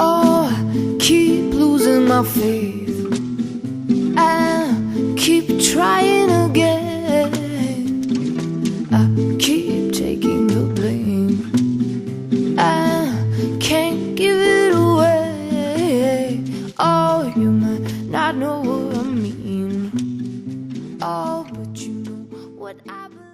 Oh, I keep losing my faith and keep trying again. I keep taking the blame and can't give it away. Oh, you might not know what I mean. Oh, but you know what I believe.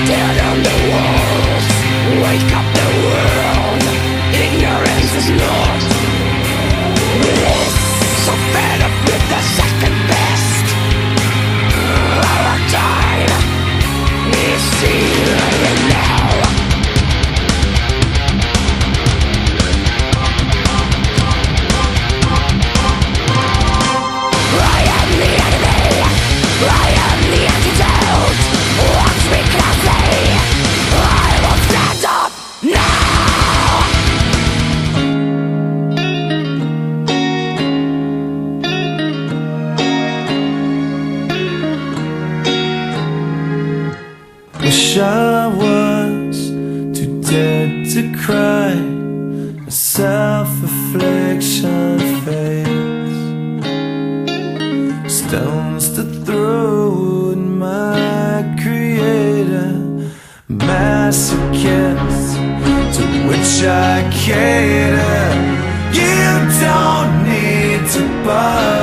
Tear down the walls, wake up the world. Ignorance is not bliss. So fed up with the second best. Our time is here and now. I am the enemy, I am the antidote. Watch me closely, I will stand up now. Wish I was too dead to cry. A self-affliction fades. Stones to throw at my creator. Masochist to which I cater. You don't need to bother.